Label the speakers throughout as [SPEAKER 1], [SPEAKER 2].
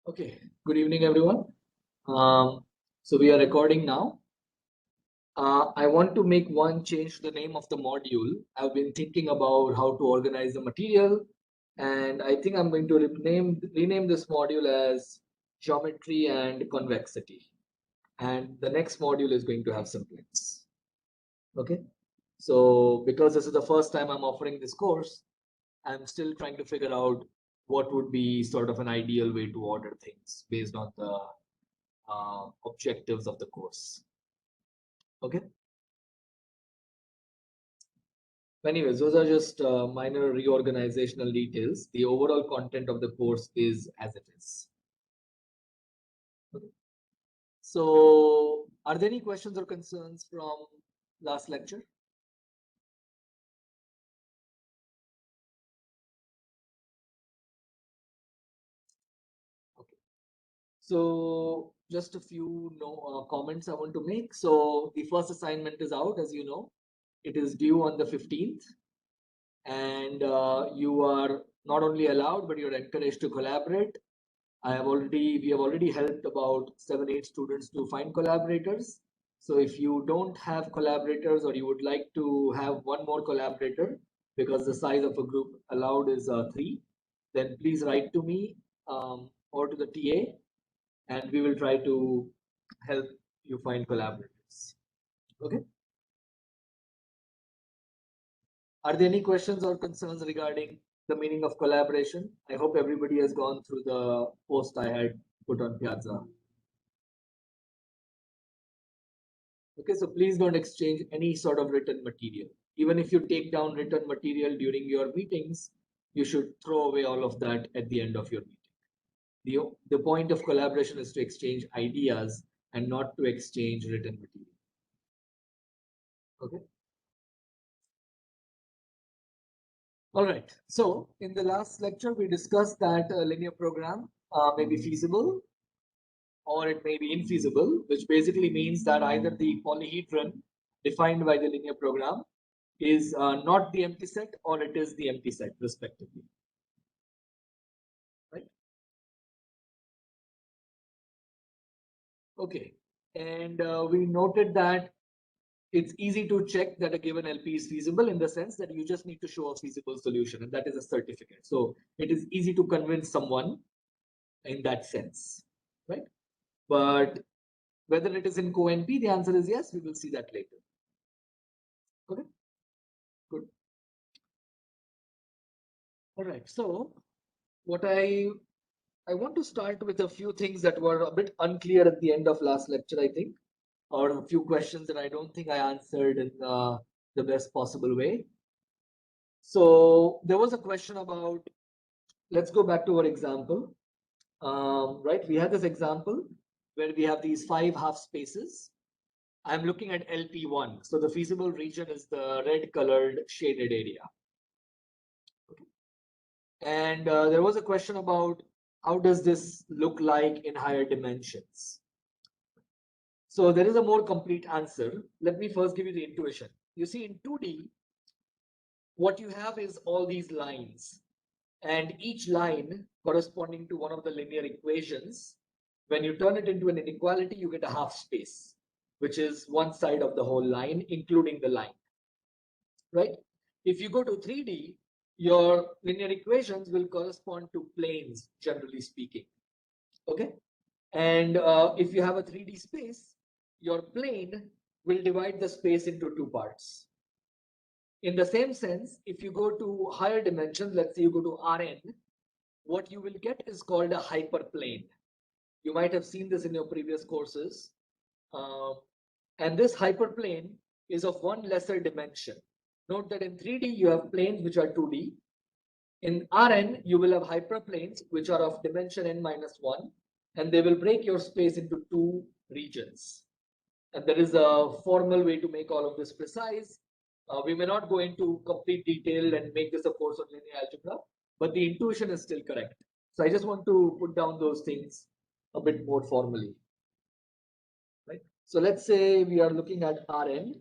[SPEAKER 1] Okay, good evening, everyone. So we are recording now. I want to make one change to the name of the module. I've been thinking about how to organize the material, and I think I'm going to rename this module as Geometry and Convexity. And the next module is going to have simplets. Okay, so because this is the first time I'm offering this course, I'm still trying to figure out what would be sort of an ideal way to order things based on the objectives of the course. Okay. Anyways, those are just minor reorganizational details. The overall content of the course is as it is. Okay. So, are there any questions or concerns from last lecture? Okay. So, just a few comments I want to make. So, the first assignment is out, as you know. It is due on the 15th. And you are not only allowed, but you're encouraged to collaborate. We have already helped about 7-8 students to find collaborators. So if you don't have collaborators or you would like to have one more collaborator, because the size of a group allowed is 3, then please write to me or to the TA, and we will try to help you find collaborators. Okay. Are there any questions or concerns regarding the meaning of collaboration? I hope everybody has gone through the post I had put on Piazza. Okay, so please don't exchange any sort of written material. Even if you take down written material during your meetings, you should throw away all of that at the end of your meeting. The point of collaboration is to exchange ideas and not to exchange written material. Okay. All right. So in the last lecture, we discussed that a linear program may be feasible or it may be infeasible, which basically means that either the polyhedron defined by the linear program is not the empty set or it is the empty set, respectively. Right? Okay. And we noted that it's easy to check that a given LP is feasible in the sense that you just need to show a feasible solution, and that is a certificate. So it is easy to convince someone in that sense, right? But whether it is in co-NP, the answer is yes. We will see that later. Okay, good. All right. So what I want to start with a few things that were a bit unclear at the end of last lecture, I think, or a few questions that I don't think I answered in the best possible way. So there was a question about, let's go back to our example. Right, we had this example where we have these 5 half spaces. I'm looking at LP1. So the feasible region is the red colored shaded area. Okay. And there was a question about how does this look like in higher dimensions? So there is a more complete answer. Let me first give you the intuition. You see, in 2D, what you have is all these lines, and each line corresponding to one of the linear equations. When you turn it into an inequality, you get a half space, which is one side of the whole line, including the line. Right? If you go to 3D, your linear equations will correspond to planes, generally speaking. Okay? And if you have a 3D space, your plane will divide the space into 2 parts. In the same sense, if you go to higher dimensions, let's say you go to Rn, what you will get is called a hyperplane. You might have seen this in your previous courses. And this hyperplane is of one lesser dimension. Note that in 3D, you have planes which are 2D. In Rn, you will have hyperplanes which are of dimension n-1, and they will break your space into 2 regions. And there is a formal way to make all of this precise. We may not go into complete detail and make this a course on linear algebra, but the intuition is still correct. So I just want to put down those things a bit more formally. Right? So let's say we are looking at Rn.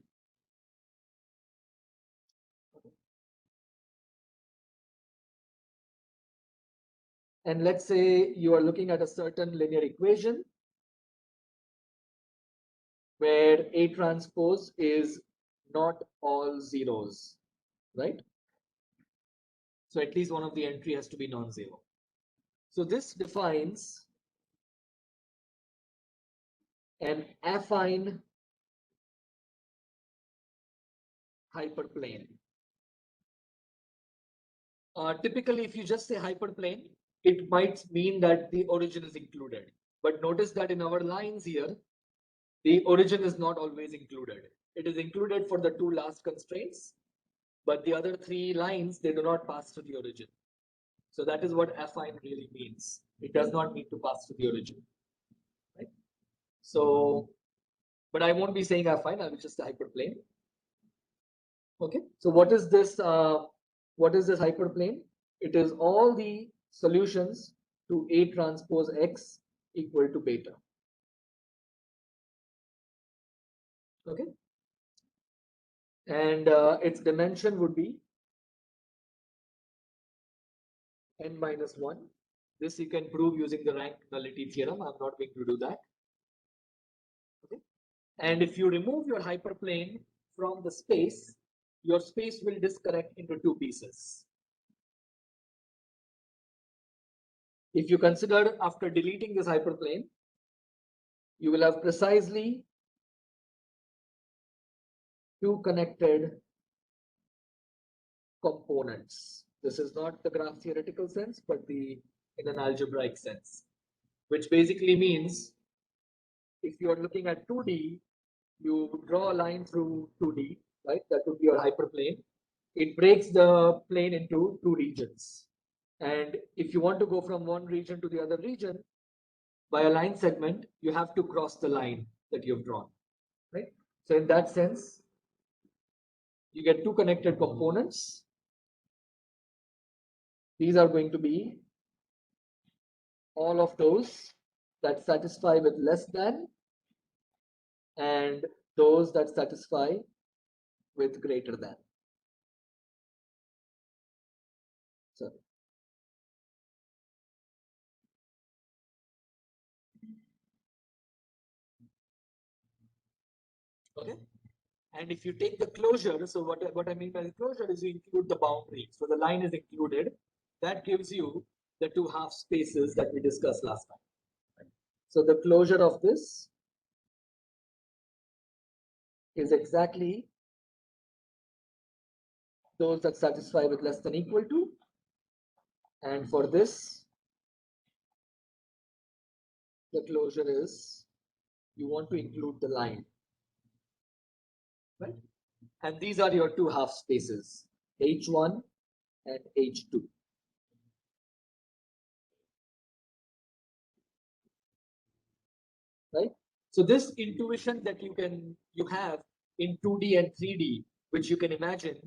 [SPEAKER 1] And let's say you are looking at a certain linear equation where A transpose is not all zeros, right? So at least one of the entry has to be non-zero. So this defines an affine hyperplane. Typically, if you just say hyperplane, it might mean that the origin is included. But notice that in our lines here, the origin is not always included. It is included for the two last constraints, but the other three lines, they do not pass to the origin. So that is what affine really means. It does not need to pass to the origin. Right? So, but I won't be saying affine, I will just say hyperplane. Okay, so what is this hyperplane? It is all the solutions to A transpose X equal to beta. Okay, and its dimension would be n minus 1. This you can prove using the rank nullity theorem. I'm not going to do that. Okay, and if you remove your hyperplane from the space, your space will disconnect into two pieces. If you consider after deleting this hyperplane, you will have precisely two connected components. This is not the graph theoretical sense, but in an algebraic sense, which basically means if you are looking at 2D, you draw a line through 2D, right? That would be your hyperplane. It breaks the plane into two regions. And if you want to go from one region to the other region by a line segment, you have to cross the line that you've drawn, right? So in that sense, you get two connected components. These are going to be all of those that satisfy with less than and those that satisfy with greater than. So, okay. And if you take the closure, so what I mean by the closure is you include the boundary. So the line is included. That gives you the two half spaces that we discussed last time. So the closure of this is exactly those that satisfy with less than equal to. And for this, the closure is you want to include the line, right? And these are your two half spaces, H1 and H2. Right? So this intuition that you have in 2D and 3D, which you can imagine,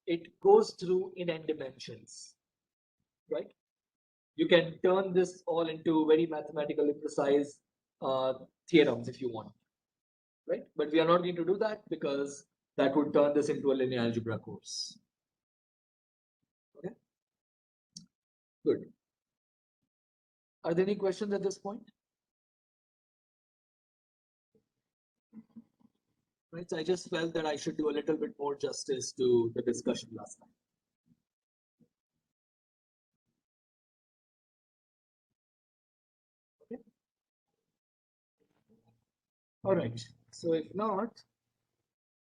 [SPEAKER 1] it goes through in n dimensions, right? You can turn this all into very mathematically precise theorems if you want, right? But we are not going to do that because that would turn this into a linear algebra course. Okay, good. Are there any questions at this point? Right, so I just felt that I should do a little bit more justice to the discussion last time. Okay. All right. So if not,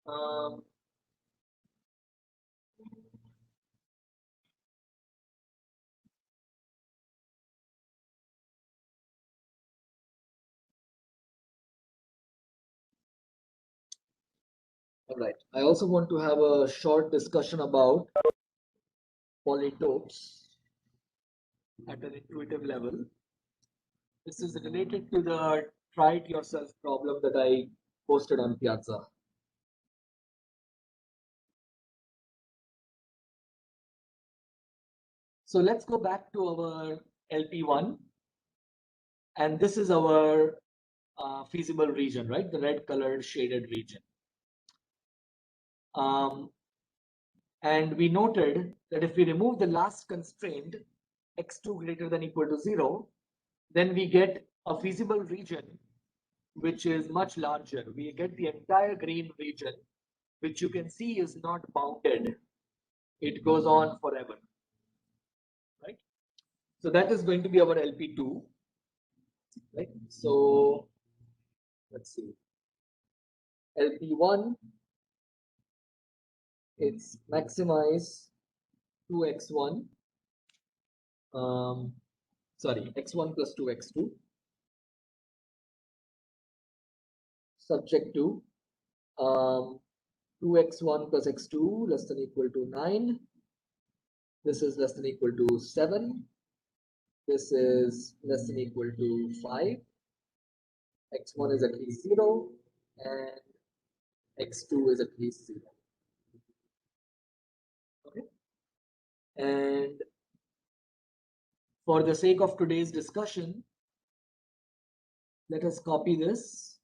[SPEAKER 1] um, all right. I also want to have a short discussion about polytopes at an intuitive level. This is related to the try it yourself problem that I posted on Piazza. So let's go back to our LP1. And this is our feasible region, right? The red colored shaded region. And we noted that if we remove the last constraint, x2 greater than equal to 0, then we get a feasible region which is much larger. We get the entire green region, which you can see is not bounded. It goes on forever, right? So that is going to be our LP2, right? So let's see. LP1, it's maximize 2x1, sorry, x1 plus 2x2, subject to 2x1 plus x2 less than equal to 9. This is less than equal to 7. This is less than equal to 5. X1 is at least 0 and x2 is at least 0. Okay. And for the sake of today's discussion, let us copy this.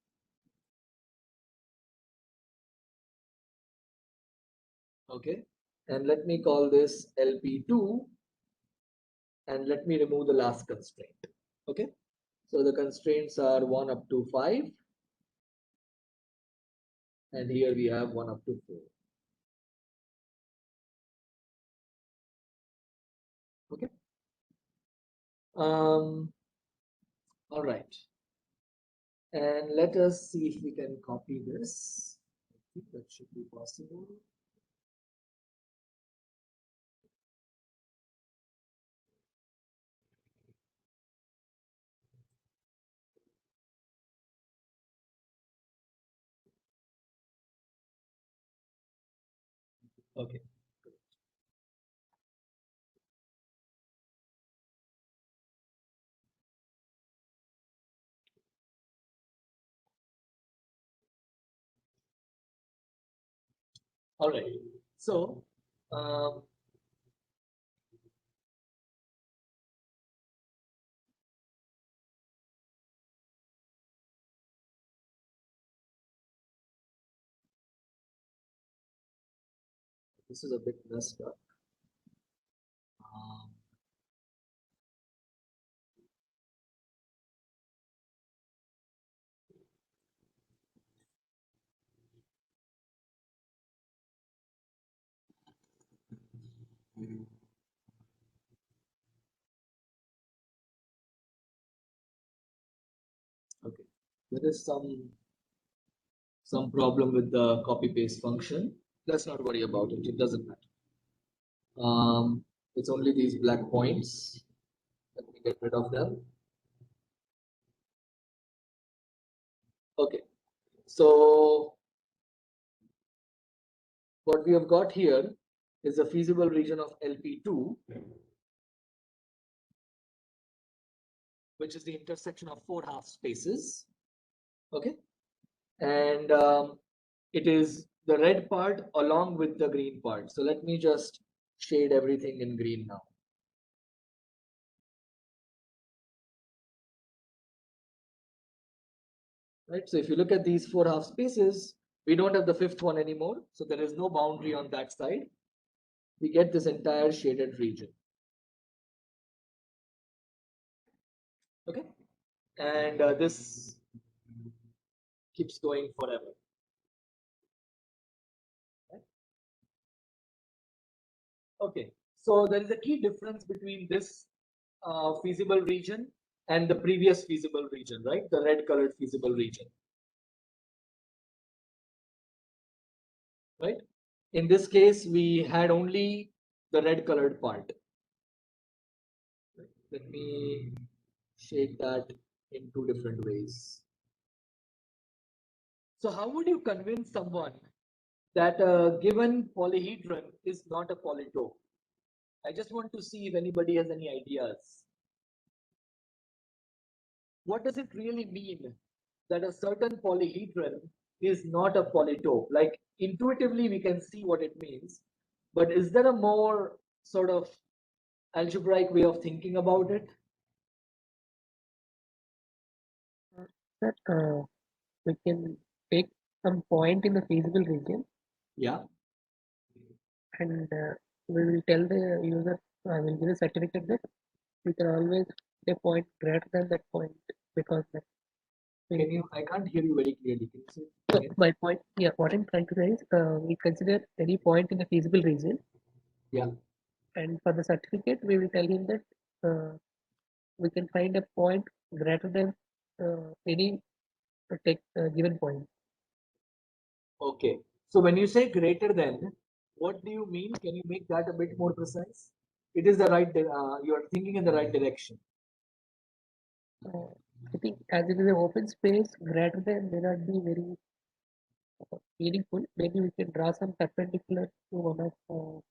[SPEAKER 1] Okay. And let me call this LP2 and let me remove the last constraint. Okay. So the constraints are 1 up to 5. And here we have 1 up to 4. Okay. All right. And let us see if we can copy this. I think that should be possible. Okay. All right. So, this is a bit messed up. Okay. There is some problem with the copy paste function. Let's not worry about it. It doesn't matter. It's only these black points. Let me get rid of them. Okay. So what we have got here is a feasible region of LP2, which is the intersection of 4 half spaces. Okay. And it is the red part along with the green part. So let me just shade everything in green now. Right. So if you look at these 4 half spaces, we don't have the 5th one anymore. So there is no boundary on that side. We get this entire shaded region. Okay. And this keeps going forever. Okay. So there is a key difference between this feasible region and the previous feasible region, right? The red colored feasible region. Right? In this case, we had only the red colored part. Let me shade that in 2 different ways. So how would you convince someone that a given polyhedron is not a polytope? I just want to see if anybody has any ideas. What does it really mean that a certain polyhedron is not a polytope? Like intuitively we can see what it means, but is there a more sort of algebraic way of thinking about it?
[SPEAKER 2] That we can take some point in the feasible region.
[SPEAKER 1] Yeah.
[SPEAKER 2] And we will tell the user, we'll give a certificate that we can always get a point greater than that point, because that
[SPEAKER 1] Can you? I can't hear you very clearly. Can you say it
[SPEAKER 2] so
[SPEAKER 1] again?
[SPEAKER 2] my point, yeah, what I'm trying to say is, we consider any point in the feasible region,
[SPEAKER 1] Yeah.
[SPEAKER 2] and for the certificate, we will tell him that we can find a point greater than any given point.
[SPEAKER 1] Okay. So when you say greater than, what do you mean? Can you make that a bit more precise? It is the right. You are thinking in the right direction.
[SPEAKER 2] Uh, I think as it is an open space, greater than may not be very meaningful. Maybe we can draw some perpendicular to one of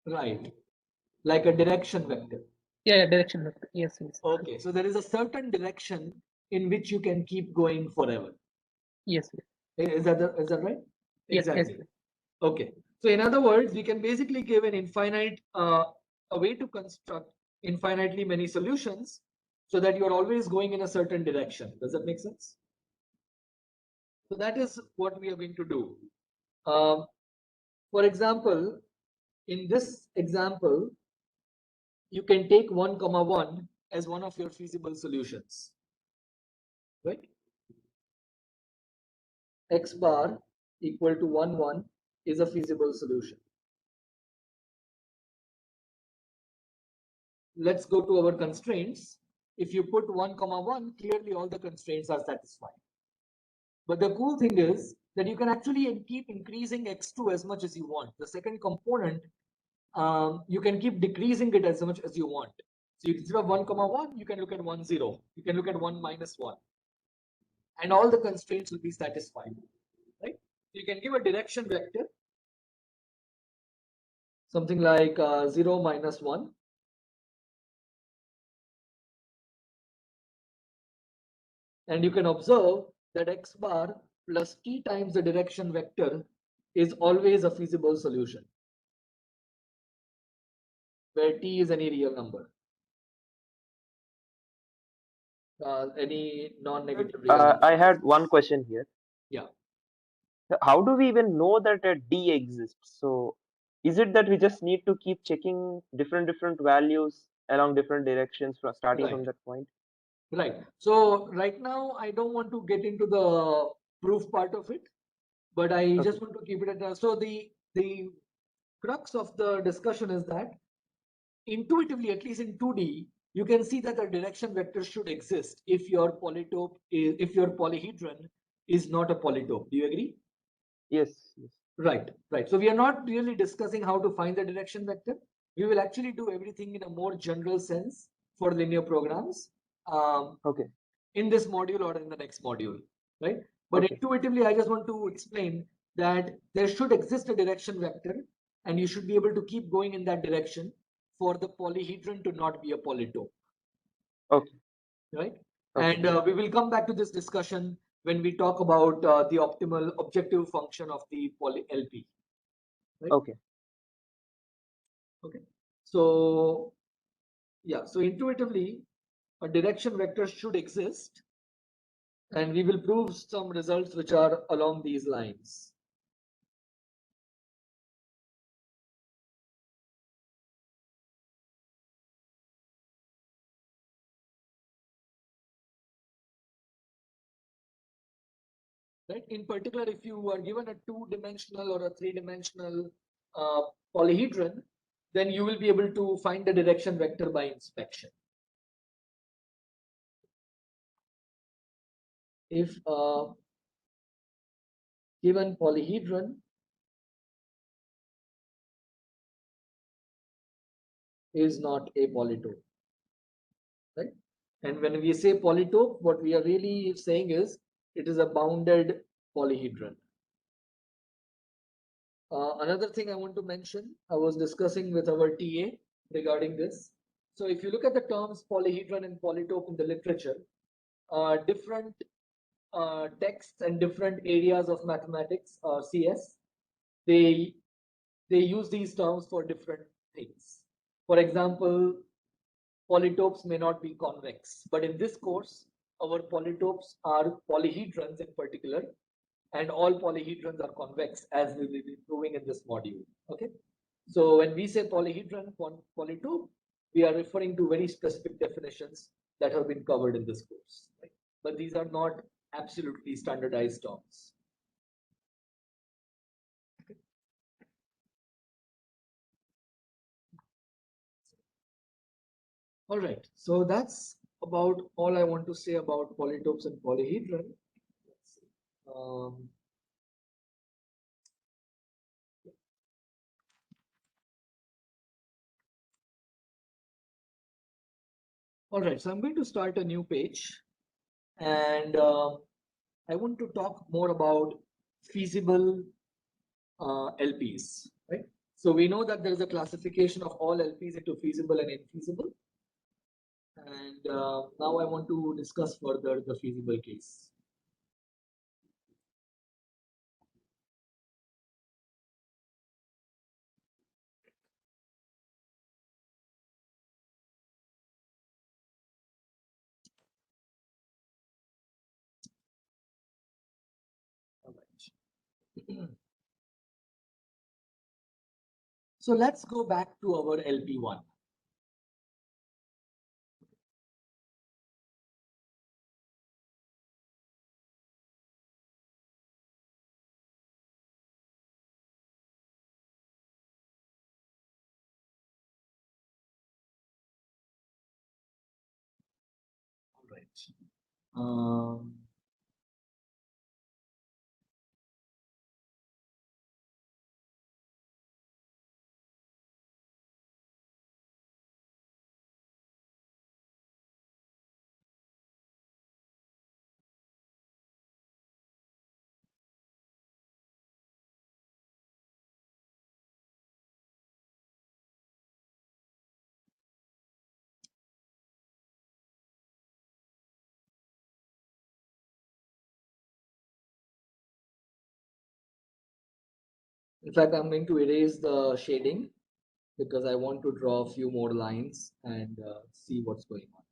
[SPEAKER 1] Right. Like a direction vector.
[SPEAKER 2] yeah, direction vector. Yes, yes,
[SPEAKER 1] Okay. So there is a certain direction in which you can keep going forever.
[SPEAKER 2] yes, yes,
[SPEAKER 1] Is that right?
[SPEAKER 2] yes, yes,
[SPEAKER 1] Exactly.
[SPEAKER 2] yes.
[SPEAKER 1] Okay. So in other words, we can basically give an infinite a way to construct infinitely many solutions so that you're always going in a certain direction. Does that make sense? So that is what we are going to do. Um, for example, in this example, you can take 1 comma 1 as one of your feasible solutions, right? X bar equal to 1 1 is a feasible solution. Let's go to our constraints. If you put 1 comma 1, clearly all the constraints are satisfied. But the cool thing is that you can actually keep increasing x2 as much as you want. The second component, you can keep decreasing it as much as you want. So instead of 1 comma 1, you can look at 1 0. You can look at 1 minus 1. And all the constraints will be satisfied, right? You can give a direction vector, something like 0 minus 1. And you can observe that x bar plus t times the direction vector is always a feasible solution, where t is any real number, any non-negative real number.
[SPEAKER 3] I had one question here.
[SPEAKER 1] Yeah,
[SPEAKER 3] How do we even know that a D exists? So, is it that we just need to keep checking different values along different directions from starting
[SPEAKER 1] right,
[SPEAKER 3] from that point?
[SPEAKER 1] right. So right now I don't want to get into the proof part of it, but I
[SPEAKER 3] Okay.
[SPEAKER 1] just want to keep it at so the crux of the discussion is that intuitively, at least in 2D, you can see that the direction vector should exist if your polytope is, if your polyhedron is not a polytope. Do you agree?
[SPEAKER 3] Yes. Yes.
[SPEAKER 1] Right, right. So we are not really discussing how to find the direction vector. We will actually do everything in a more general sense for linear programs
[SPEAKER 3] Okay.
[SPEAKER 1] in this module or in the next module, right? But
[SPEAKER 3] Okay.
[SPEAKER 1] intuitively, I just want to explain that there should exist a direction vector and you should be able to keep going in that direction for the polyhedron to not be a polytope,
[SPEAKER 3] Okay.
[SPEAKER 1] right?
[SPEAKER 3] Okay.
[SPEAKER 1] And we will come back to this discussion when we talk about the optimal objective function of the poly LP, right?
[SPEAKER 3] Okay.
[SPEAKER 1] Okay. So yeah, so intuitively, a direction vector should exist, and we will prove some results which are along these lines. Right? In particular, if you are given a two-dimensional or a three-dimensional polyhedron, then you will be able to find the direction vector by inspection. If a given polyhedron is not a polytope, right? And when we say polytope, what we are really saying is it is a bounded polyhedron. Another thing I want to mention, I was discussing with our TA regarding this. So if you look at the terms polyhedron and polytope in the literature, different texts and different areas of mathematics or CS, they use these terms for different things. For example, polytopes may not be convex, but in this course, our polytopes are polyhedrons in particular, and all polyhedrons are convex, as we will be proving in this module. Okay, So when we say polyhedron, polytope, we are referring to very specific definitions that have been covered in this course. Right? But these are not absolutely standardized terms. All right, so that's about all I want to say about polytopes and polyhedron. Let's see. All right, so I'm going to start a new page, and I want to talk more about feasible LPs, right? So we know that there is a classification of all LPs into feasible and infeasible. And now I want to discuss further the feasible case. All right. So let's go back to our LP1. All right. In fact, I'm going to erase the shading because I want to draw a few more lines and see what's going on.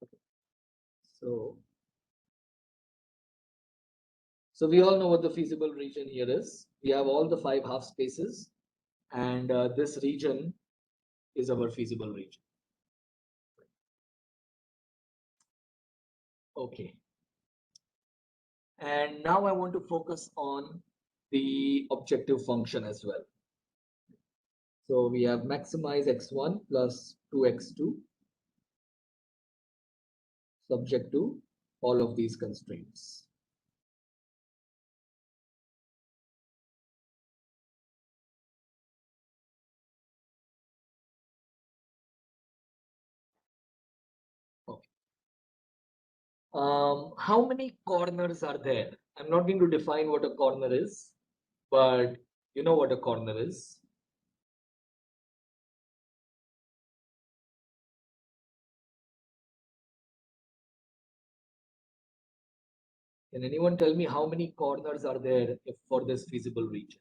[SPEAKER 1] Okay. So we all know what the feasible region here is. We have all the 5 half spaces, and this region is our feasible region. Okay. And now I want to focus on the objective function as well. So we have maximize x1 plus 2x2 subject to all of these constraints. Okay. How many corners are there? I'm not going to define what a corner is, but you know what a corner is. Can anyone tell me how many corners are there for this feasible region?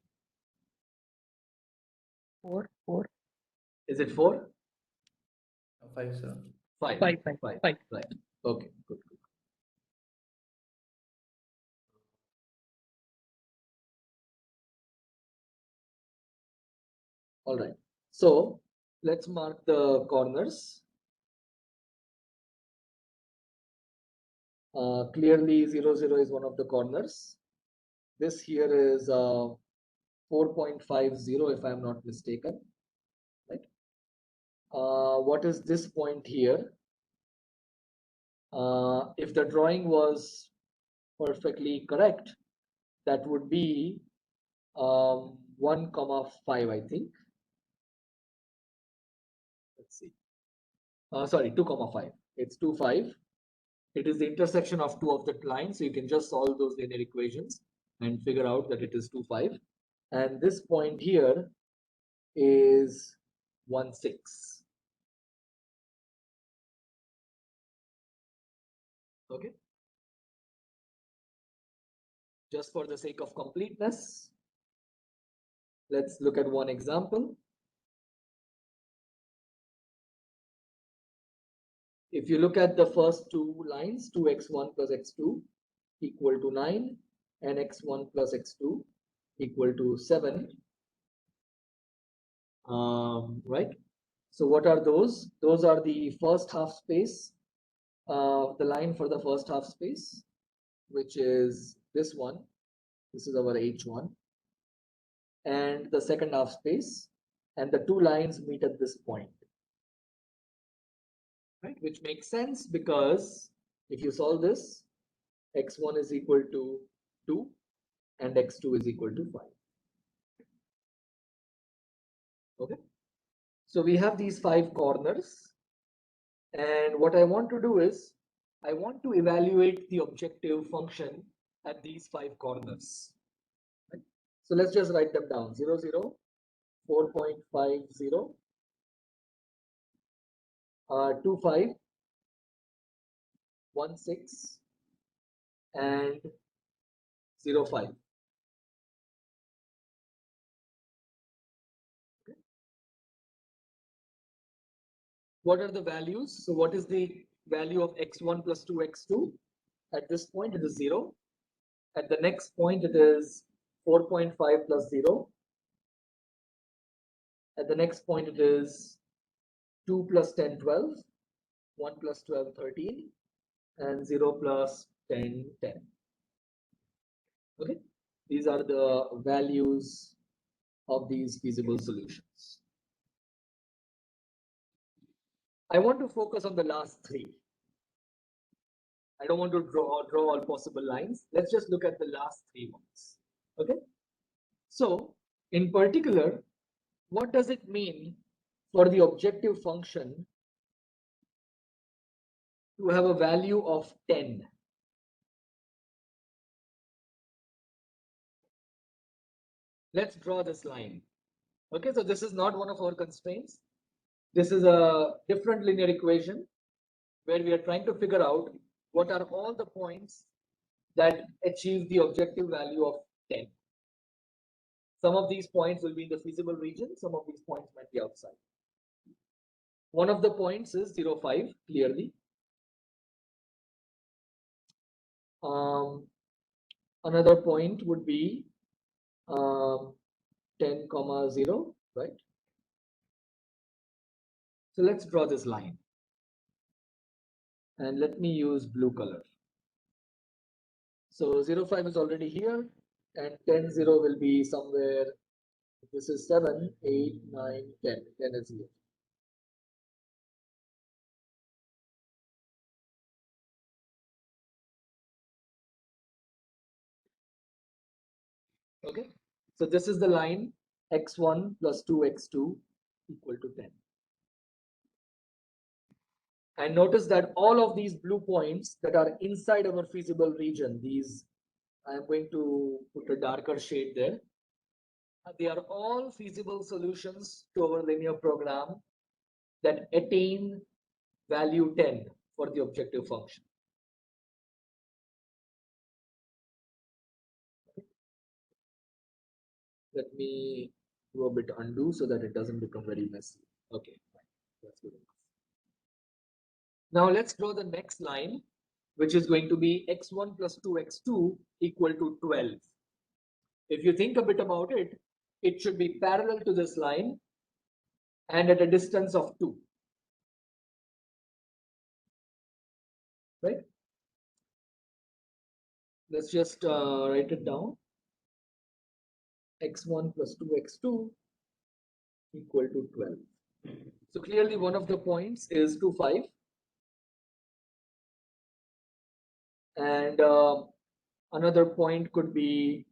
[SPEAKER 2] 4.
[SPEAKER 1] Is it 4?
[SPEAKER 4] 5, sir.
[SPEAKER 1] 5.
[SPEAKER 2] 5.
[SPEAKER 1] Right. Okay, good. All right. So let's mark the corners. Clearly 0, 0 is one of the corners. This here is 4.50 if I'm not mistaken. Right. What is this point here? If the drawing was perfectly correct, that would be 1,5, I think. Let's see. Sorry, 2,5. It's 2,5. It is the intersection of 2 of the lines, so you can just solve those linear equations and figure out that it is 2,5. And this point here is 1,6. Okay. Just for the sake of completeness, let's look at one example. If you look at the first 2 lines, 2x1 plus x2, equal to 9 and x1 plus x2 equal to 7. Right? So what are those? Those are the first half space, the line for the first half space, which is this one. This is our H1. And the second half space, and the two lines meet at this point. Right? Which makes sense because if you solve this, x1 is equal to 2 and x2 is equal to 5. Okay. So we have these 5 corners, and what I want to do is I want to evaluate the objective function at these 5 corners. Right? So let's just write them down. 0, 0, 4.50, 2, 5, 1, 6, and 0, 5. Okay. What are the values? So what is the value of x1 plus 2x2? At this point it is 0. At the next point it is 4.5 plus 0. At the next point it is 2 plus 10, 12, 1 plus 12, 13, and 0 plus 10, 10. Okay, these are the values of these feasible solutions. I want to focus on the last 3. I don't want to draw all possible lines. Let's just look at the last 3 ones. Okay, so in particular, what does it mean for the objective function to have a value of 10? Let's draw this line. Okay, so this is not one of our constraints. This is a different linear equation where we are trying to figure out what are all the points that achieve the objective value of 10. Some of these points will be in the feasible region, some of these points might be outside. One of the points is 0, 5, clearly. Another point would be 10, 0, right? So let's draw this line. And let me use blue color. So 0, 5 is already here, and 10, 0 will be somewhere. This is 7, 8, 9, 10. 10 is here. Okay, so this is the line x1 plus 2x2 equal to 10. And notice that all of these blue points that are inside our feasible region, these, I am going to put a darker shade there. They are all feasible solutions to our linear program that attain value 10 for the objective function. Let me do a bit undo so that it doesn't become very messy. Okay, that's good. Now let's draw the next line, which is going to be x1 plus 2x2 equal to 12. If you think a bit about it, it should be parallel to this line and at a distance of 2. Right? Let's just write it down. x1 plus 2x2 equal to 12. So clearly one of the points is 2, 5. And another point could be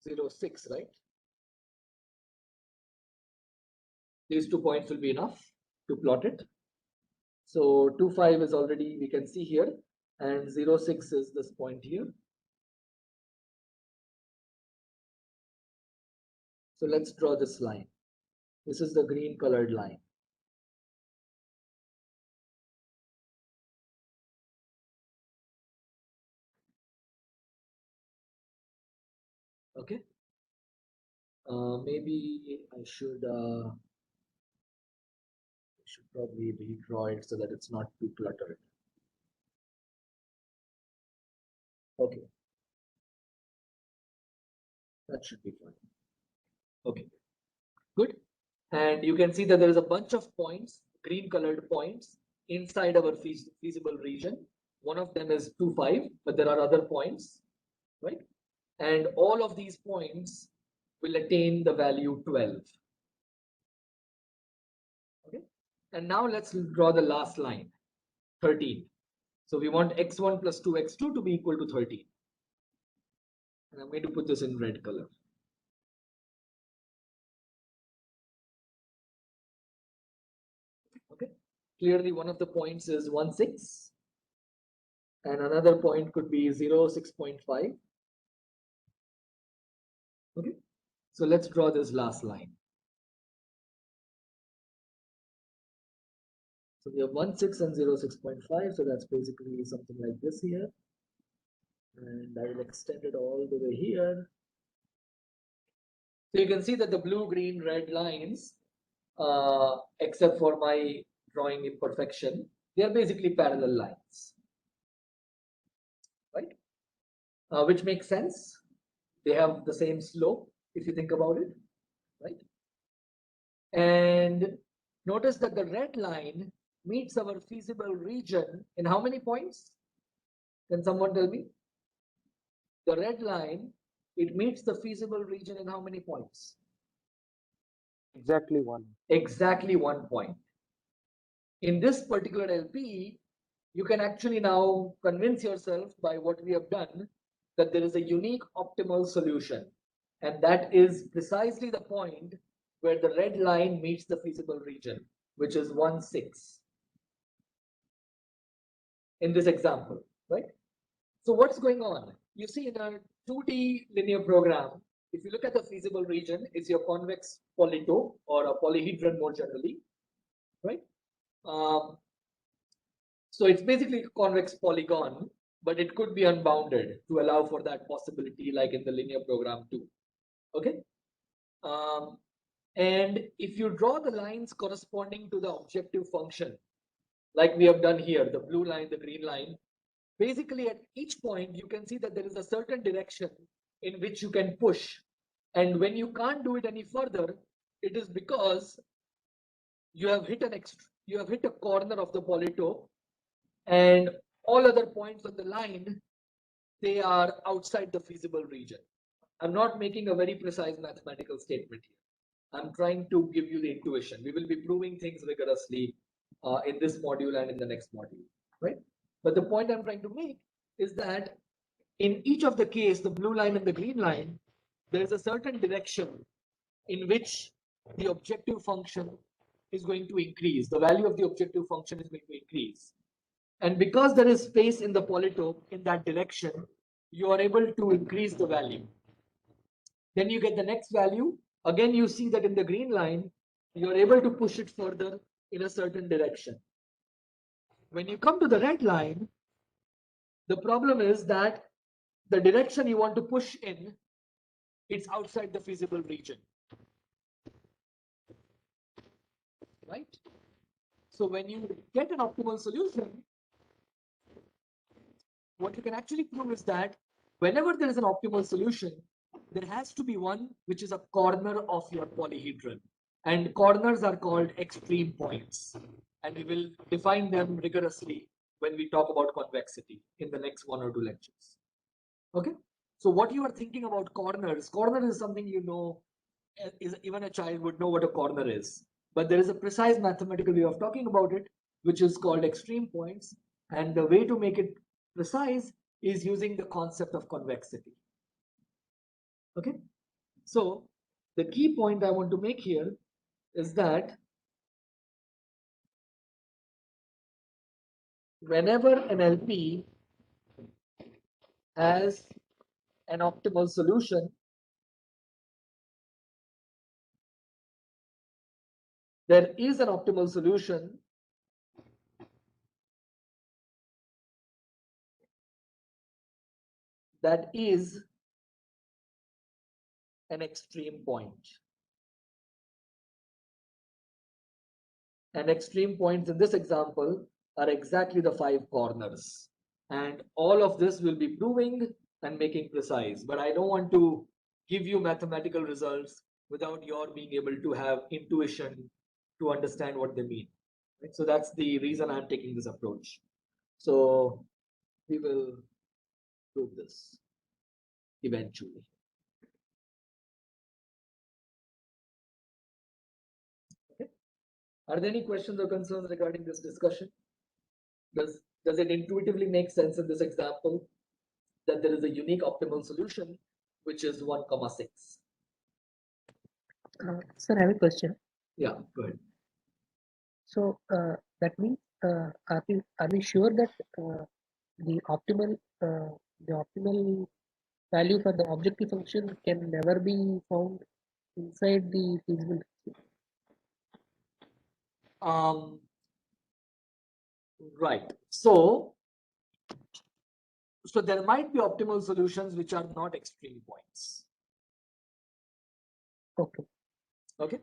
[SPEAKER 1] 0, 6, right? These 2 points will be enough to plot it. So 2, 5 is already, we can see here, and 0, 6 is this point here. So let's draw this line. This is the green colored line. Okay. Maybe I should probably redraw it so that it's not too cluttered. Okay, that should be fine. Okay, good. And you can see that there is a bunch of points, green colored points inside our feasible region. One of them is 2, 5, but there are other points, right? And all of these points will attain the value 12. Okay. And now let's draw the last line, 13. So we want x1 plus 2x2 to be equal to 13. And I'm going to put this in red color. Okay. Clearly one of the points is 1, 6. And another point could be 0, 6.5. Okay. So let's draw this last line. So we have 1, 6 and 0, 6.5. So that's basically something like this here. And I will extend it all the way here. So you can see that the blue, green, red lines, except for my drawing imperfection, they are basically parallel lines, right? Which makes sense. They have the same slope, if you think about it, right? And notice that the red line meets our feasible region in how many points? Can someone tell me? The red line, it meets the feasible region in how many points?
[SPEAKER 3] Exactly 1.
[SPEAKER 1] Exactly 1 point. In this particular LP, you can actually now convince yourself by what we have done that there is a unique optimal solution. And that is precisely the point where the red line meets the feasible region, which is 1, 6. In this example, right? So what's going on? You see, in a 2D linear program, if you look at the feasible region, it's your convex polytope or a polyhedron more generally, right? So it's basically a convex polygon, but it could be unbounded to allow for that possibility, like in the linear program too. Okay. And if you draw the lines corresponding to the objective function, like we have done here, the blue line, the green line, basically at each point, you can see that there is a certain direction in which you can push. And when you can't do it any further, it is because you have hit a corner of the polytope, and all other points on the line, they are outside the feasible region. I'm not making a very precise mathematical statement here. I'm trying to give you the intuition. We will be proving things rigorously in this module and in the next module, right? But the point I'm trying to make is that in each of the case, the blue line and the green line, there is a certain direction in which the objective function is going to increase. The value of the objective function is going to increase. And because there is space in the polytope in that direction, you are able to increase the value. Then you get the next value. Again, you see that in the green line, you are able to push it further in a certain direction. When you come to the red line, the problem is that the direction you want to push in, it's outside the feasible region, right? So when you get an optimal solution, what you can actually prove is that whenever there is an optimal solution, there has to be one which is a corner of your polyhedron. And corners are called extreme points. And we will define them rigorously when we talk about convexity in the next 1 or 2 lectures. Okay? So what you are thinking about corners, corner is something you know, even a child would know what a corner is. But there is a precise mathematical way of talking about it, which is called extreme points. And the way to make it precise is using the concept of convexity. Okay, so the key point I want to make here is that whenever an LP has an optimal solution, there is an optimal solution that is an extreme point. And extreme points in this example are exactly the 5 corners. And all of this will be proving and making precise. But I don't want to give you mathematical results without your being able to have intuition to understand what they mean. Right? So that's the reason I'm taking this approach. So we will prove this eventually. Okay. Are there any questions or concerns regarding this discussion? Does it intuitively make sense in this example that there is a unique optimal solution, which is 1,6?
[SPEAKER 2] Sir, I have a question.
[SPEAKER 1] Yeah, go ahead.
[SPEAKER 2] So that means are we sure that the optimal value for the objective function can never be found inside the feasible region?
[SPEAKER 1] Right. So there might be optimal solutions which are not extreme points.
[SPEAKER 2] Okay.
[SPEAKER 1] Okay.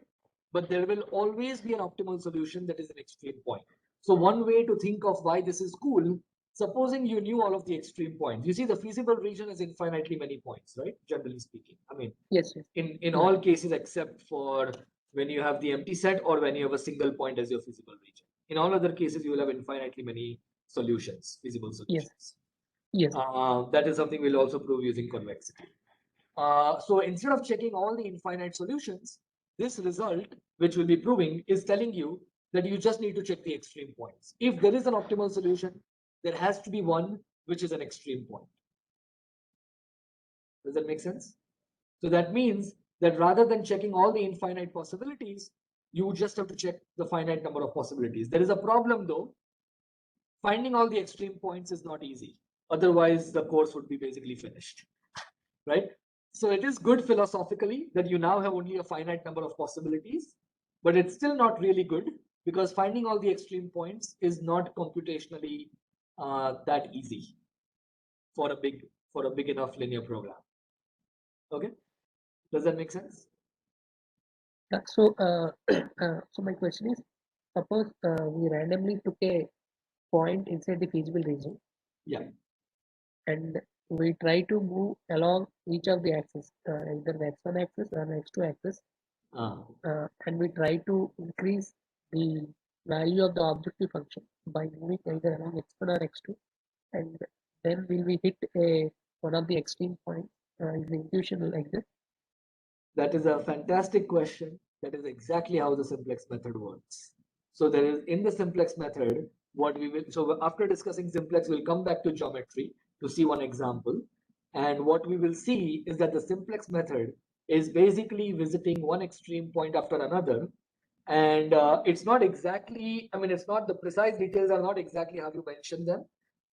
[SPEAKER 1] But there will always be an optimal solution that is an extreme point. So one way to think of why this is cool, supposing you knew all of the extreme points. You see, the feasible region is infinitely many points, right? Generally speaking. I mean,
[SPEAKER 2] Yes.
[SPEAKER 1] in all cases except for when you have the empty set or when you have a single point as your feasible region. In all other cases, you will have infinitely many solutions, feasible solutions.
[SPEAKER 2] Yes.
[SPEAKER 1] That is something we'll also prove using convexity. So instead of checking all the infinite solutions, this result, which we'll be proving, is telling you that you just need to check the extreme points. If there is an optimal solution, there has to be one which is an extreme point. Does that make sense? So that means that rather than checking all the infinite possibilities, you just have to check the finite number of possibilities. There is a problem though. Finding all the extreme points is not easy. Otherwise, the course would be basically finished, right? So it is good philosophically that you now have only a finite number of possibilities, but it's still not really good because finding all the extreme points is not computationally that easy for a big enough linear program. Okay, does that make sense?
[SPEAKER 2] So so my question is, suppose we randomly took a point inside the feasible region.
[SPEAKER 1] Yeah.
[SPEAKER 2] And we try to move along each of the axes, either the x1 axis or the x2 axis, and we try to increase the value of the objective function by moving either along x1 or x2, and then will we hit one of the extreme points? Is the intuition like this?
[SPEAKER 1] That is a fantastic question. That is exactly how the simplex method works. So there is in the simplex method, what we will, so after discussing simplex, we'll come back to geometry to see one example. And what we will see is that the simplex method is basically visiting one extreme point after another. And it's not exactly, I mean, it's not, the precise details are not exactly how you mentioned them.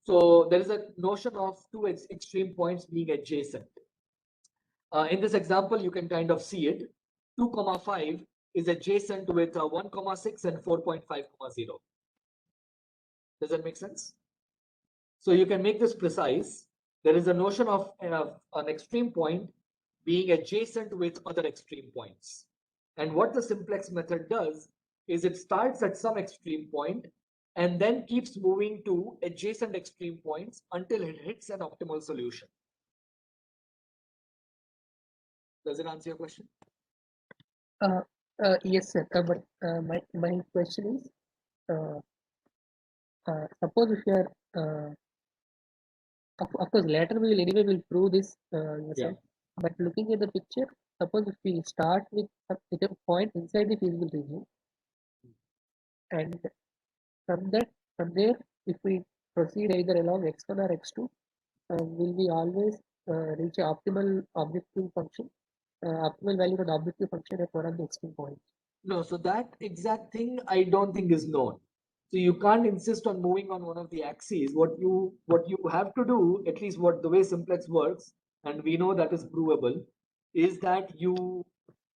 [SPEAKER 1] So there is a notion of two extreme points being adjacent. In this example, you can kind of see it. 2,5 is adjacent with 1,6 and 4.5,0. Does that make sense? So you can make this precise. There is a notion of an extreme point being adjacent with other extreme points. And what the simplex method does is it starts at some extreme point and then keeps moving to adjacent extreme points until it hits an optimal solution. Does it answer your question?
[SPEAKER 2] Yes, sir. But my question is, suppose if you are of course, later we will anyway will prove this yourself. But looking at the picture, suppose if we start with a point inside the feasible region, and from there, if we proceed either along x1 or x2, will we always reach an optimal objective function, optimal value for the objective function at one of the extreme points?
[SPEAKER 1] No, so that exact thing I don't think is known. So you can't insist on moving on one of the axes. What you have to do, at least what the way simplex works, and we know that is provable, is that you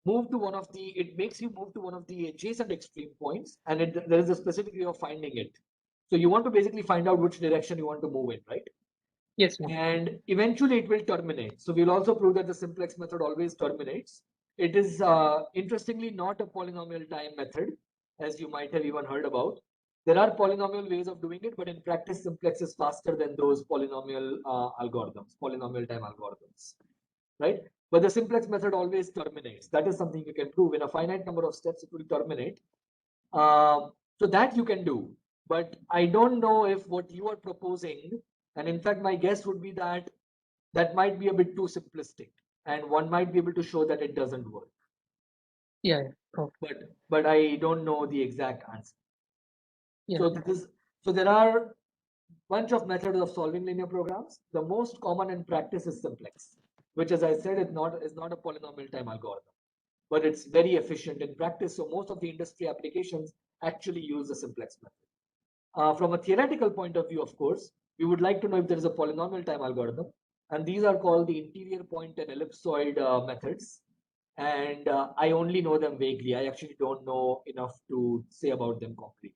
[SPEAKER 1] move to one of the, it makes you move to one of the adjacent extreme points, and there is a specific way of finding it. So you want to basically find out which direction you want to move in, right?
[SPEAKER 2] Yes, sir.
[SPEAKER 1] And eventually it will terminate. So we'll also prove that the simplex method always terminates. It is interestingly not a polynomial time method, as you might have even heard about. There are polynomial ways of doing it, but in practice, simplex is faster than those polynomial algorithms, polynomial time algorithms, right? But the simplex method always terminates. That is something you can prove. In a finite number of steps, it will terminate. So that you can do. But I don't know if what you are proposing, and in fact, my guess would be that that might be a bit too simplistic, and one might be able to show that it doesn't work.
[SPEAKER 2] Yeah. Okay.
[SPEAKER 1] But I don't know the exact answer.
[SPEAKER 2] Yeah.
[SPEAKER 1] So there are bunch of methods of solving linear programs. The most common in practice is simplex, which, as I said, is not a polynomial time algorithm, but it's very efficient in practice. So most of the industry applications actually use the simplex method. From a theoretical point of view, of course, we would like to know if there is a polynomial time algorithm, and these are called the interior point and ellipsoid methods. And I only know them vaguely. I actually don't know enough to say about them concretely.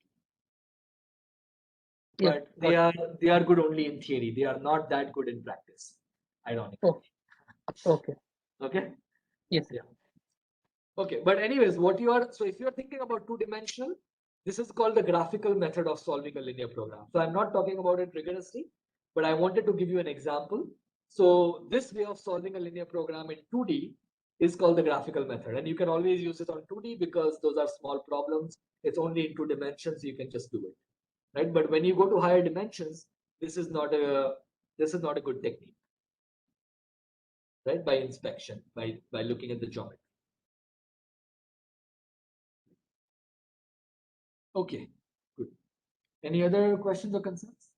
[SPEAKER 2] Yeah.
[SPEAKER 1] But they are good only in theory. They are not that good in practice, ironically.
[SPEAKER 2] Okay.
[SPEAKER 1] Okay.
[SPEAKER 2] Yes.
[SPEAKER 1] Yeah. Okay. But anyways, so if you're thinking about two-dimensional, this is called the graphical method of solving a linear program. So I'm not talking about it rigorously, but I wanted to give you an example. So this way of solving a linear program in 2D is called the graphical method, and you can always use it on 2D because those are small problems. It's only in 2 dimensions, so you can just do it. Right? But when you go to higher dimensions, this is not a good technique, right? By inspection, by looking at the geometry. Okay, good. Any other questions or concerns?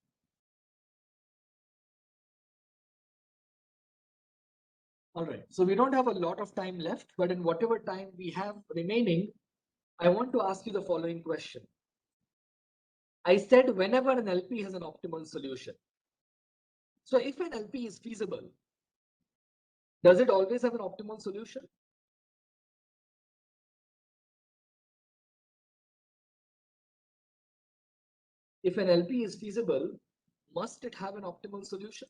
[SPEAKER 1] All right, so we don't have a lot of time left, but in whatever time we have remaining, I want to ask you the following question. I said whenever an LP has an optimal solution. So if an LP is feasible, does it always have an optimal solution? If an LP is feasible, must it have an optimal solution?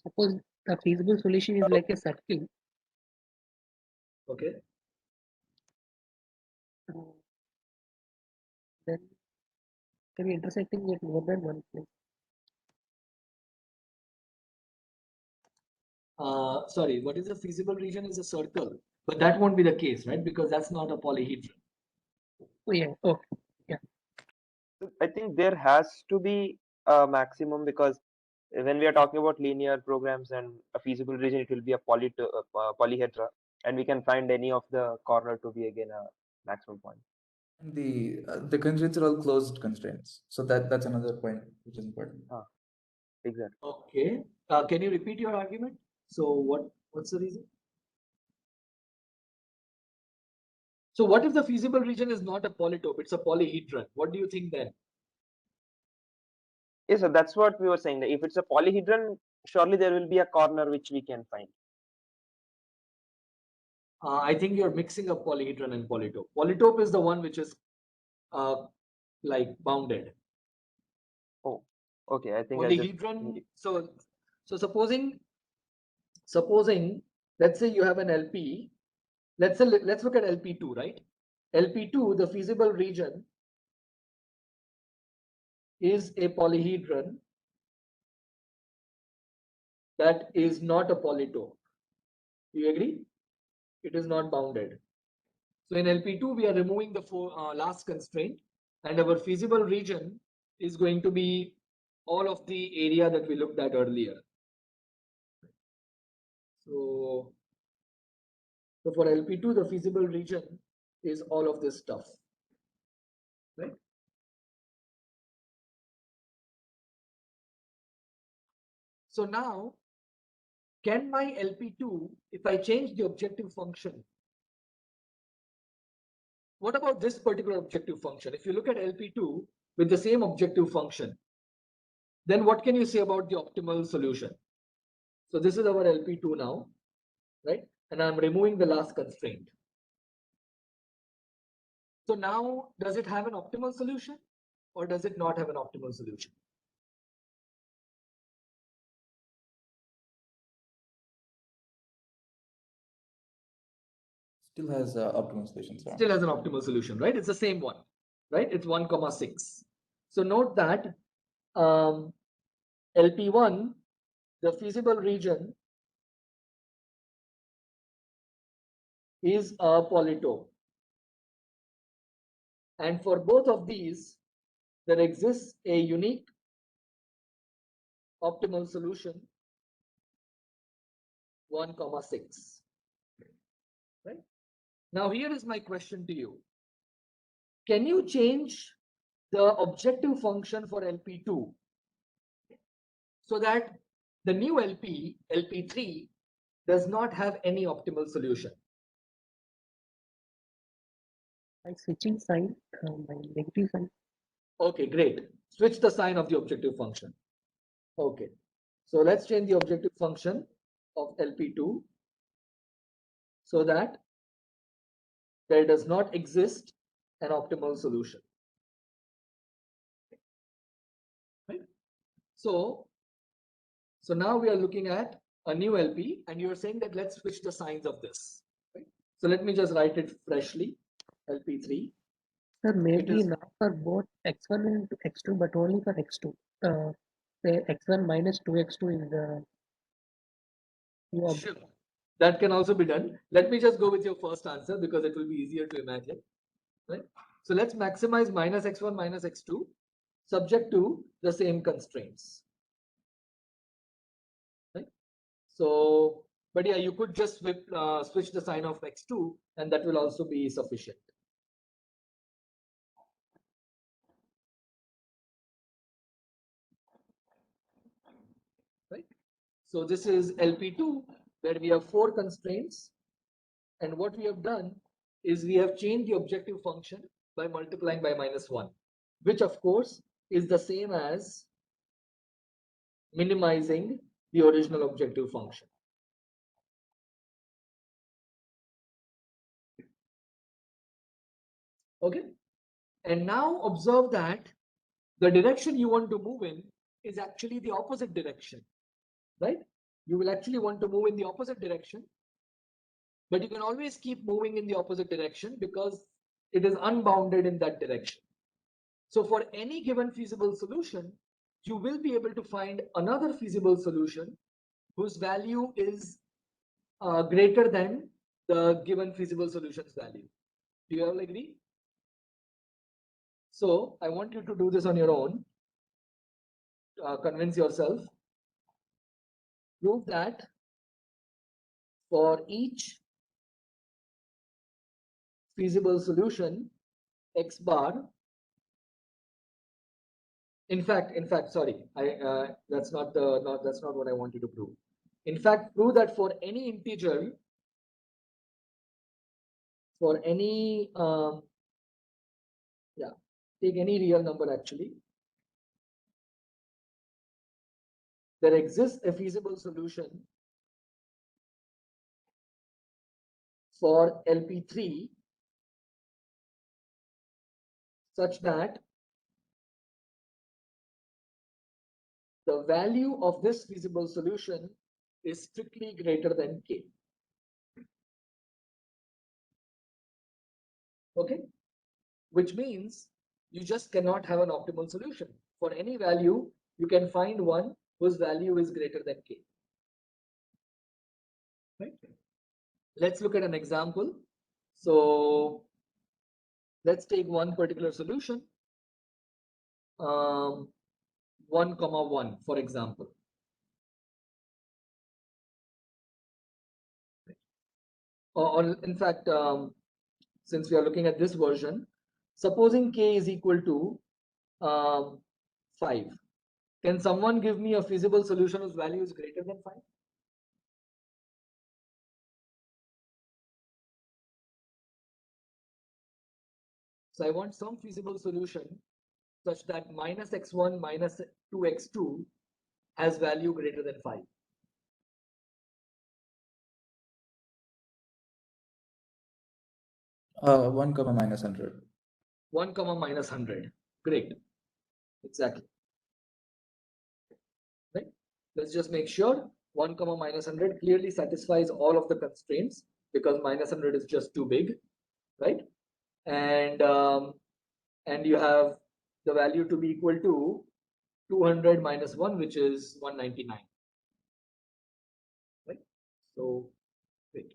[SPEAKER 2] Suppose the feasible solution is like a circle.
[SPEAKER 1] Okay.
[SPEAKER 2] Then can be intersecting at more than one place.
[SPEAKER 1] Sorry, what is a feasible region is a circle, but that won't be the case, right? Because that's not a polyhedron.
[SPEAKER 2] Oh yeah. Okay. Yeah.
[SPEAKER 3] I think there has to be a maximum, because when we are talking about linear programs and a feasible region, it will be a polyhedra, and we can find any of the corner to be again a maximum point.
[SPEAKER 4] And the constraints are all closed constraints. So that's another point which is important.
[SPEAKER 3] Exactly.
[SPEAKER 1] Okay. Can you repeat your argument? So what's the reason? So what if the feasible region is not a polytope, it's a polyhedron? What do you think then?
[SPEAKER 3] Yes, so that's what we were saying. That if it's a polyhedron, surely there will be a corner which we can find.
[SPEAKER 1] I think you're mixing up polyhedron and polytope. Polytope is the one which is like bounded.
[SPEAKER 3] Oh, okay. I think
[SPEAKER 1] Polyhedron. So supposing let's say you have an LP. Let's look at LP2, right? LP2, the feasible region is a polyhedron that is not a polytope. Do you agree? It is not bounded. So in LP2, we are removing the last constraint, and our feasible region is going to be all of the area that we looked at earlier. So for LP2, the feasible region is all of this stuff, right? So now, can my LP2, if I change the objective function, what about this particular objective function? If you look at LP2 with the same objective function, then what can you say about the optimal solution? So this is our LP2 now, right? And I'm removing the last constraint. So now, does it have an optimal solution or does it not have an optimal solution?
[SPEAKER 4] Still has optimal solutions.
[SPEAKER 1] Still has an optimal solution, right? It's the same one, right? It's 1,6. So note that LP1, the feasible region, is a polytope. And for both of these, there exists a unique optimal solution 1,6. Right? Now here is my question to you. Can you change the objective function for LP2 so that the new LP, LP3, does not have any optimal solution?
[SPEAKER 2] By switching sign, by negative sign.
[SPEAKER 1] Okay, great. Switch the sign of the objective function. Okay. So let's change the objective function of LP2 so that there does not exist an optimal solution. Right? So now we are looking at a new LP, and you're saying that let's switch the signs of this. Right? So let me just write it freshly. LP3.
[SPEAKER 2] Sir, maybe not for both x1 and x2, but only for x2. Say x1 minus 2x2 is the new
[SPEAKER 1] Sure. That can also be done. Let me just go with your first answer because it will be easier to imagine. Right? So let's maximize minus x1 minus x2 subject to the same constraints. Right? So, but yeah, you could just switch the sign of x2 and that will also be sufficient. Right? So this is LP2 where we have 4 constraints, and what we have done is we have changed the objective function by multiplying by -1, which of course is the same as minimizing the original objective function. Okay, and now observe that the direction you want to move in is actually the opposite direction, right? You will actually want to move in the opposite direction, but you can always keep moving in the opposite direction because it is unbounded in that direction. So for any given feasible solution, you will be able to find another feasible solution whose value is greater than the given feasible solution's value. Do you all agree? So I want you to do this on your own. Convince yourself. Prove that for each feasible solution, x bar. In fact, sorry, that's not what I want you to prove. In fact, prove that for any integer, for any take any real number actually, there exists a feasible solution for LP3 such that the value of this feasible solution is strictly greater than k. Okay, which means you just cannot have an optimal solution. For any value, you can find one whose value is greater than k. Right? Let's look at an example. So let's take one particular solution, 1, 1, for example. Or in fact, since we are looking at this version, supposing k is equal to 5. Can someone give me a feasible solution whose value is greater than 5? So I want some feasible solution such that minus x1 minus 2x2 has value greater than 5.
[SPEAKER 4] One comma minus 100.
[SPEAKER 1] 1 comma minus 100. Great. Exactly. Right. Let's just make sure 1 comma minus 100 clearly satisfies all of the constraints because minus 100 is just too big, right? And you have the value to be equal to 200 minus 1, which is 199, right? So wait.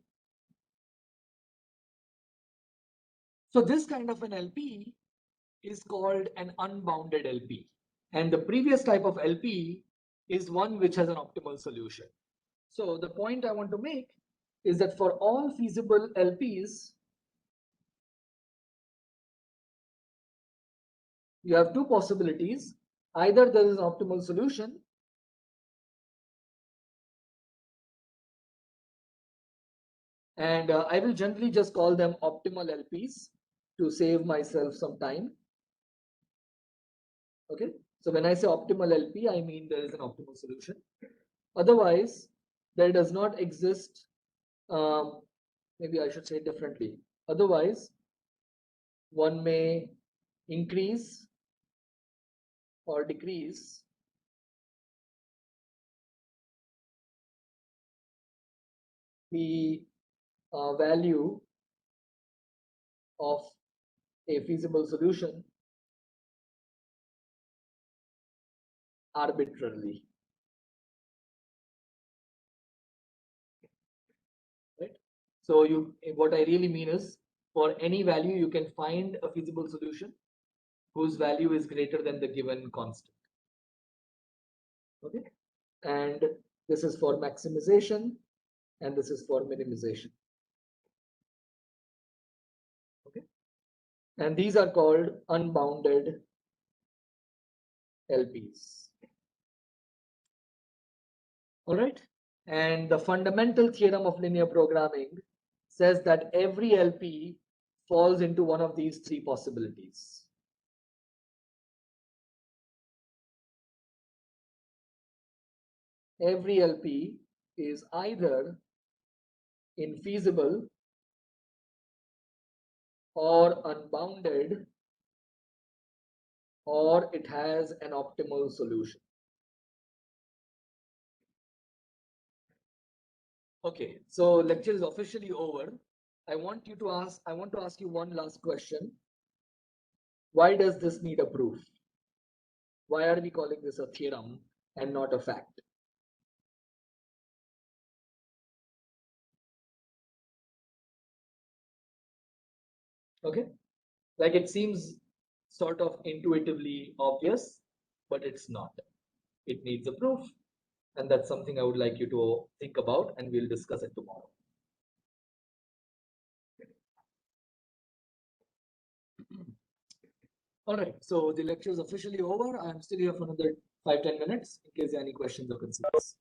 [SPEAKER 1] So this kind of an LP is called an unbounded LP, and the previous type of LP is one which has an optimal solution. So the point I want to make is that for all feasible LPs, you have two possibilities. Either there is an optimal solution, and I will generally just call them optimal LPs to save myself some time. Okay, so when I say optimal LP, I mean there is an optimal solution. Otherwise, there does not exist, maybe I should say it differently. Otherwise, one may increase or decrease the value of a feasible solution arbitrarily, right? So what I really mean is, for any value you can find a feasible solution whose value is greater than the given constant. Okay, and this is for maximization and this is for minimization. Okay, and these are called unbounded LPs. All right, and the fundamental theorem of linear programming says that every LP falls into one of these three possibilities. Every LP is either infeasible or unbounded, or it has an optimal solution. Okay, so lecture is officially over. I want to ask you one last question. Why does this need a proof? Why are we calling this a theorem and not a fact? Okay, like it seems sort of intuitively obvious, but it's not. It needs a proof, and that's something I would like you to think about, and we'll discuss it tomorrow. All right, so the lecture is officially over. I'm still here for another 5-10 minutes in case there are any questions or concerns.